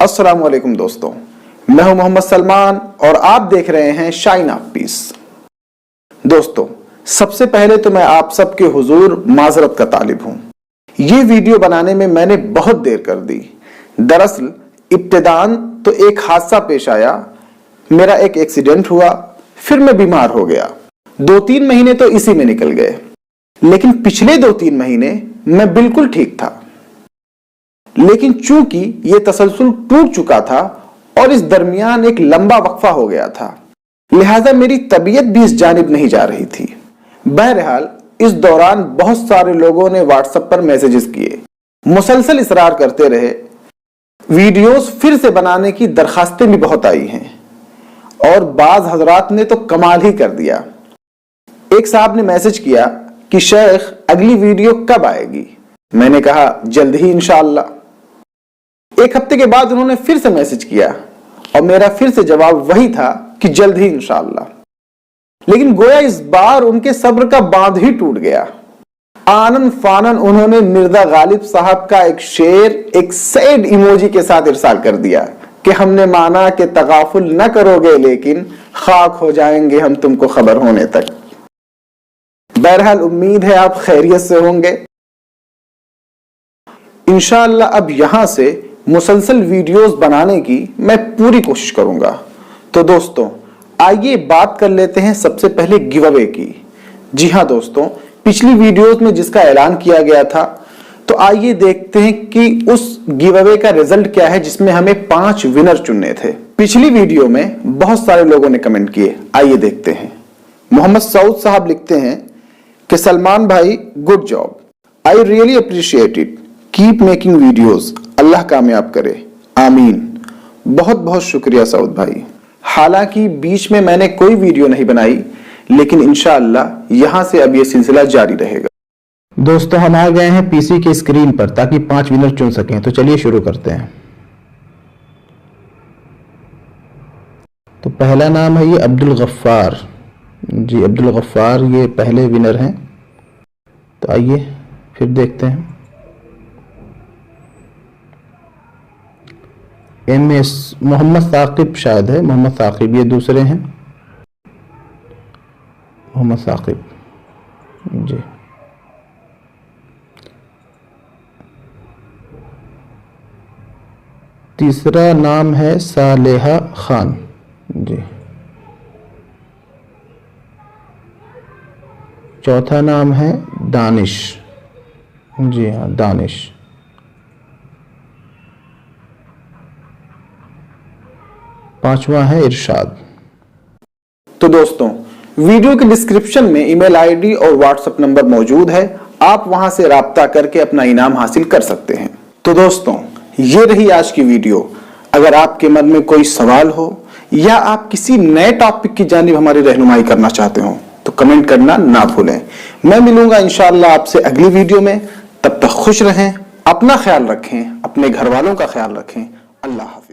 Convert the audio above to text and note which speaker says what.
Speaker 1: अस्सलाम वालेकुम दोस्तों, मैं हूं मोहम्मद सलमान और आप देख रहे हैं शाइन ऑफ पीस। दोस्तों, सबसे पहले तो मैं आप सबके हुजूर माजरत का तालिब हूं। ये वीडियो बनाने में मैंने बहुत देर कर दी। दरअसल इब्तिदान तो एक हादसा पेश आया, मेरा एक एक्सीडेंट हुआ, फिर मैं बीमार हो गया। 2-3 महीने तो इसी में निकल गए, लेकिन पिछले 2-3 महीने मैं बिल्कुल ठीक था। लेकिन चूंकि ये तसलसल टूट चुका था और इस दरमियान एक लंबा वक्फा हो गया था, लिहाजा मेरी तबीयत भी इस जानिब नहीं जा रही थी। बहरहाल इस दौरान बहुत सारे लोगों ने व्हाट्सएप पर मैसेजेस किए, मुसलसल इसरार करते रहे। वीडियोस फिर से बनाने की दरखास्तें भी बहुत आई हैं और बाज हजरात ने तो कमाल ही कर दिया। एक साहब ने मैसेज किया कि शेख अगली वीडियो कब आएगी? मैंने कहा जल्द ही इंशाअल्लाह। एक हफ्ते के बाद उन्होंने फिर से मैसेज किया और मेरा फिर से जवाब वही था कि जल्द ही इंशाअल्लाह। लेकिन गोया इस बार उनके सब्र का बांध ही टूट गया। आनन फानन उन्होंने मिर्जा गालिब साहब का एक शेर एक सैड इमोजी के साथ इरसाल कर दिया कि हमने माना कि तगाफुल न करोगे, लेकिन खाक हो जाएंगे हम तुमको खबर होने तक। बहरहाल उम्मीद है आप खैरियत से होंगे। इंशाअल्लाह अब यहां से मुसलसल वीडियोस बनाने की मैं पूरी कोशिश करूंगा। तो दोस्तों, आइए बात कर लेते हैं सबसे पहले गिव अवे की। जी हां दोस्तों, पिछली वीडियोस में जिसका ऐलान किया गया था, तो आइए देखते हैं कि उस गिव अवे का रिजल्ट क्या है, जिसमें हमें 5 विनर चुनने थे। पिछली वीडियो में बहुत सारे लोगों ने कमेंट किए, आइए देखते हैं। मोहम्मद सऊद साहब लिखते हैं कि सलमान भाई good job, I really appreciate it, keep making videos, अल्लाह कामयाब करे, आमीन। बहुत बहुत शुक्रिया सऊद भाई। हालांकि बीच में मैंने कोई वीडियो नहीं बनाई, लेकिन इंशाअल्लाह यहां से अब यह सिलसिला जारी रहेगा।
Speaker 2: दोस्तों, हम आ गए हैं पीसी की स्क्रीन पर ताकि 5 विनर चुन सकें। तो चलिए शुरू करते हैं। तो पहला नाम है ये अब्दुल गफ्फार। जी अब्दुल गफ्फार ये पहले विनर हैं। तो आइए फिर देखते हैं। MS मोहम्मद साकिब शायद है, मोहम्मद साकिब ये दूसरे हैं। मोहम्मद साकिब जी। तीसरा नाम है सालेहा खान जी। चौथा नाम है दानिश। जी हाँ, दानिश। पांचवा है इरशाद।
Speaker 1: तो दोस्तों, वीडियो के डिस्क्रिप्शन में ईमेल आईडी और व्हाट्सएप नंबर मौजूद है, आप वहां से राब्ता करके अपना इनाम हासिल कर सकते हैं। तो दोस्तों, ये रही आज की वीडियो। अगर आपके मन में कोई सवाल हो या आप किसी नए टॉपिक की जानिब हमारी रहनुमाई करना चाहते हो, तो कमेंट करना ना भूलें। मैं मिलूंगा इंशाअल्लाह आपसे अगली वीडियो में। तब तक खुश रहें, अपना ख्याल रखें, अपने घर वालों का ख्याल रखें। अल्लाह हाफ़िज़।